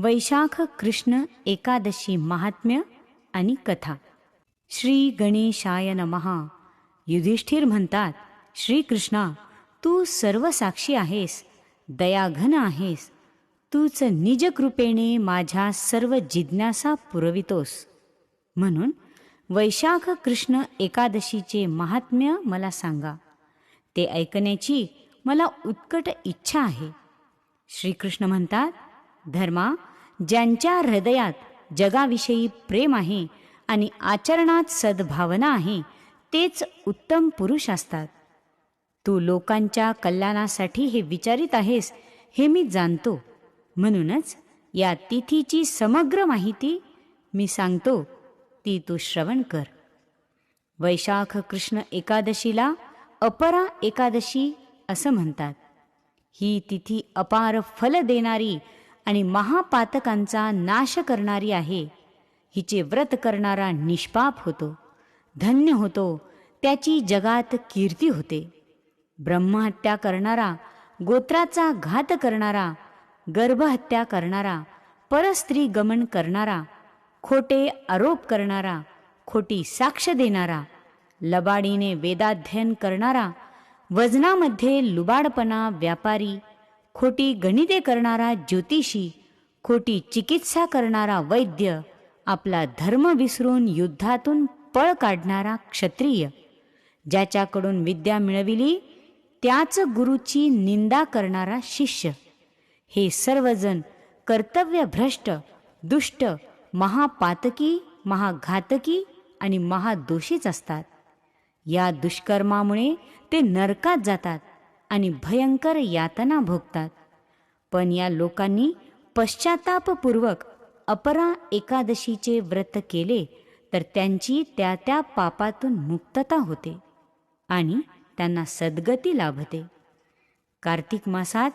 वैशाख कृष्ण एकादशी महात्म्य आणि कथा. श्री गणेशाय नमः. युधिष्ठिर म्हणतात, श्रीकृष्णा, तू सर्व साक्षी आहेस, दयाघन आहेस. तूच निज कृपेने माझ्या सर्व जिज्ञासा पुरवितोस. म्हणून वैशाख कृष्ण एकादशीचे महात्म्य मला सांगा. ते ऐकण्याची मला उत्कट इच्छा आहे. श्रीकृष्ण म्हणतात, धर्मा, ज्यांच्या हृदयात जगाविषयी प्रेम आहे आणि आचरणात सद्भावना आहे तेच उत्तम पुरुष असतात. तू लोकांच्या कल्याणासाठी हे विचारित आहेस हे मी जाणतो. म्हणूनच या तिथीची समग्र माहिती मी सांगतो, ती तू श्रवण कर. वैशाख कृष्ण एकादशीला अपरा एकादशी असं म्हणतात. ही तिथी अपार फल देणारी आणि महापातकांचा नाश करणारी आहे. हिचे व्रत करणारा निष्पाप होतो, धन्य होतो, त्याची जगात कीर्ती होते. ब्रह्महत्या करणारा, गोत्राचा घात करणारा, गर्भहत्या करणारा, परस्त्री गमन करणारा, खोटे आरोप करणारा, खोटी साक्ष देणारा, लबाडीने वेदाध्ययन करणारा, वजनामध्ये लुबाडपणा व्यापारी, खोटी गणिते करणारा ज्योतिषी, खोटी चिकित्सा करणारा वैद्य, आपला धर्म विसरून युद्धातून पळ काढणारा क्षत्रिय, ज्याच्याकडून विद्या मिळविली त्याच गुरुची निंदा करणारा शिष्य, हे सर्वजण कर्तव्यभ्रष्ट, दुष्ट, महापातकी, महाघातकी आणि महादोषीच असतात. या दुष्कर्मामुळे ते नरकात जातात आणि भयंकर यातना भोगतात. पण या लोकांनी पश्चातापपूर्वक अपरा एकादशीचे व्रत केले तर त्यांची त्या त्या पापातून मुक्तता होते आणि त्यांना सद्गती लाभते. कार्तिक मासात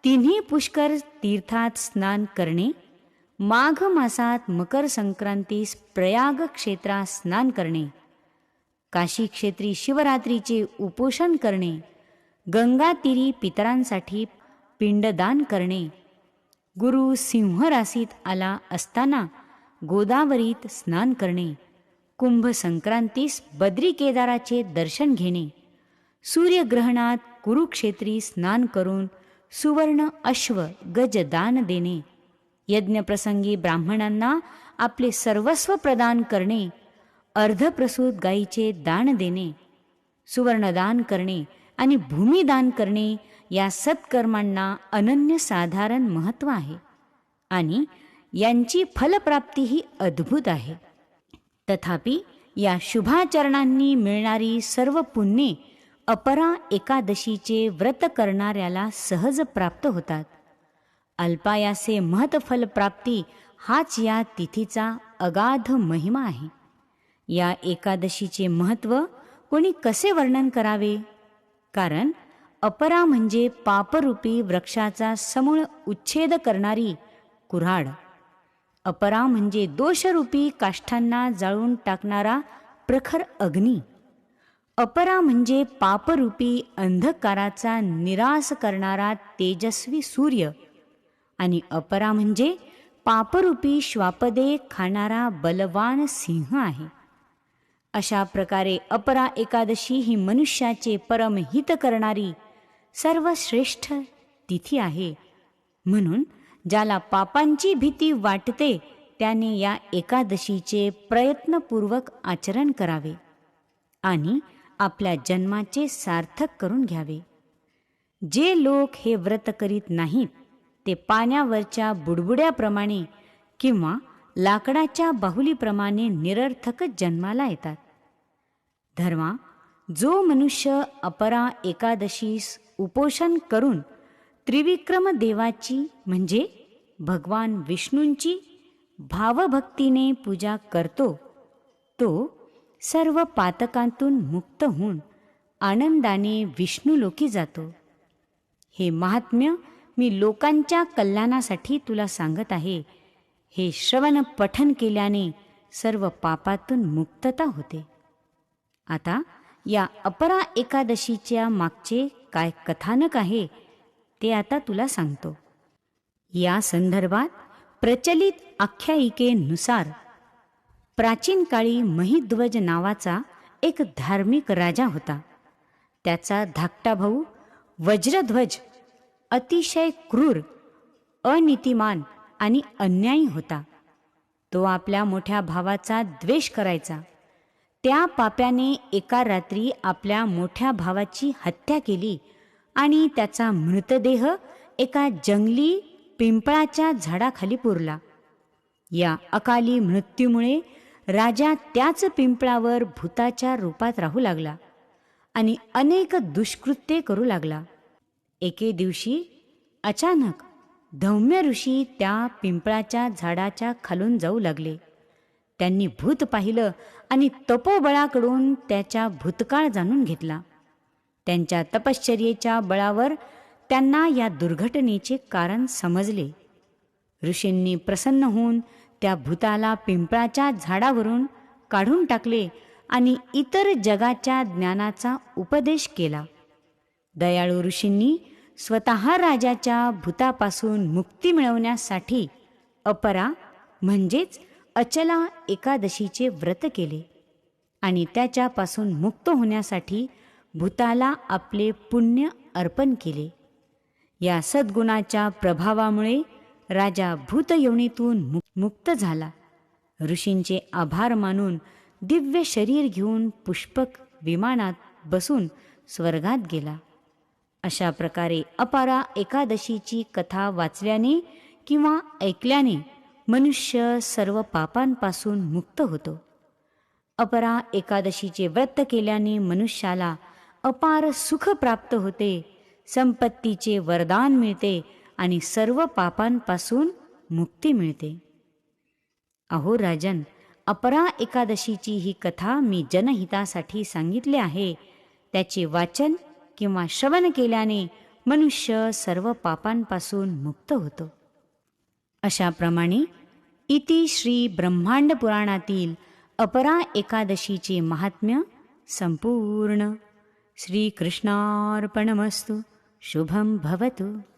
तिन्ही पुष्कर तीर्थात स्नान करणे, माघ मासात मकर संक्रांतीस प्रयाग क्षेत्रात स्नान करणे, काशी क्षेत्री शिवरात्रीचे उपोषण करणे, गंगातीरी पितरांसाठी पिंडदान करणे, गुरु सिंह राशीत आला असताना गोदावरीत स्नान करणे, कुंभ संक्रांतीस बद्री केदाराचे दर्शन घेणे, सूर्यग्रहणात कुरुक्षेत्री स्नान करून सुवर्ण अश्व गज दान देणे, यज्ञप्रसंगी ब्राह्मणांना आपले सर्वस्व प्रदान करणे, अर्धप्रसूत गायीचे दान देणे, सुवर्णदान करणे आणि भूमिदान करणे, या सत्कर्मांना अनन्यसाधारण महत्त्व आहे आणि यांची फलप्राप्तीही अद्भुत आहे. तथापि या शुभाचरणांनी मिळणारी सर्व पुण्ये अपरा एकादशीचे व्रत करणाऱ्याला सहज प्राप्त होतात. अल्पायासे महत्फल प्राप्ती हाच या तिथीचा अगाध महिमा आहे. या एकादशीचे महत्त्व कोणी कसे वर्णन करावे? कारण अपरा म्हणजे पापरूपी वृक्षाचा समूळ उच्छेद करणारी कुऱ्हाड. अपरा म्हणजे दोषरूपी काष्ठांना जाळून टाकणारा प्रखर अग्नी. अपरा म्हणजे पापरूपी अंधकाराचा निराश करणारा तेजस्वी सूर्य. आणि अपरा म्हणजे पापरूपी श्वापदे खाणारा बलवान सिंह आहे. अशा प्रकारे अपरा एकादशी ही मनुष्याचे परमहित करणारी सर्वश्रेष्ठ तिथी आहे. म्हणून ज्याला पापांची भीती वाटते त्याने या एकादशीचे प्रयत्नपूर्वक आचरण करावे आणि आपल्या जन्माचे सार्थक करून घ्यावे. जे लोक हे व्रत करीत नाहीत ते पाण्यावरच्या बुडबुड्याप्रमाणे किंवा लाकडाच्या बाहुलीप्रमाणे निरर्थक जन्माला येतात. धर्मा, जो मनुष्य अपरा एकादशीस उपोषण करून त्रिविक्रम देवाची म्हणजे भगवान विष्णूंची भावभक्तीने पूजा करतो तो सर्व पातकांतून मुक्त होऊन आनंदाने विष्णुलोकी जातो. हे महात्म्य मी लोकांच्या कल्याणासाठी तुला सांगत आहे. हे श्रवण पठन केल्याने सर्व पापातून मुक्तता होते. आता या अपरा एकादशीच्या मागचे काय कथानक आहे ते आता तुला सांगतो. या संदर्भात प्रचलित आख्यायिकेनुसार प्राचीन काळी महिध्वज नावाचा एक धार्मिक राजा होता. त्याचा धाकटा भाऊ वज्रध्वज अतिशय क्रूर, अनीतिमान आणि अन्यायी होता. तो आपल्या मोठ्या भावाचा द्वेष करायचा. त्या पाप्याने एका रात्री आपल्या मोठ्या भावाची हत्या केली आणि त्याचा मृतदेह एका जंगली पिंपळाच्या झाडाखाली पुरला. या अकाली मृत्यूमुळे राजा त्याच पिंपळावर भूताच्या रूपात राहू लागला आणि अनेक दुष्कृत्ये करू लागला. एके दिवशी अचानक धौम्य ऋषी त्या पिंपळाच्या झाडाच्या खालून जाऊ लागले. त्यांनी भूत पाहिलं आणि तपोबळाकडून त्याच्या भूतकाळ जाणून घेतला. त्यांच्या तपश्चर्येच्या बळावर त्यांना या दुर्घटनेचे कारण समजले. ऋषींनी प्रसन्न होऊन त्या भूताला पिंपळाच्या झाडावरून काढून टाकले आणि इतर जगाच्या ज्ञानाचा उपदेश केला. दयाळू ऋषींनी स्वतः राजाच्या भूतापासून मुक्ती मिळवण्यासाठी अपरा म्हणजेच अचला एकादशीचे व्रत केले आणि त्याच्यापासून मुक्त होण्यासाठी भूताला आपले पुण्य अर्पण केले. या सद्गुणाच्या प्रभावामुळे राजा भूतयोनीतून मुक्त झाला. ऋषींचे आभार मानून दिव्य शरीर घेऊन पुष्पक विमानात बसून स्वर्गात गेला. अशा प्रकारे अपरा एकादशीची कथा वाचल्याने किंवा ऐकल्याने मनुष्य सर्व पापांपासून मुक्त होतो. अपरा एकादशीचे व्रत केल्याने मनुष्याला अपार सुख प्राप्त होते, संपत्तीचे वरदान मिळते आणि सर्व पापांपासून मुक्ती मिळते. अहो राजन, अपरा एकादशीची ही कथा मी जनहितासाठी सांगितली आहे. त्याचे वाचन किंवा श्रवण केल्याने मनुष्य सर्व पापांपासून मुक्त होतो. अशाप्रमाणे इति श्री ब्रह्मांड पुराणातील अपरा एकादशीचे महात्म्य संपूर्ण. श्रीकृष्णार्पणमस्तु. शुभं भवतु.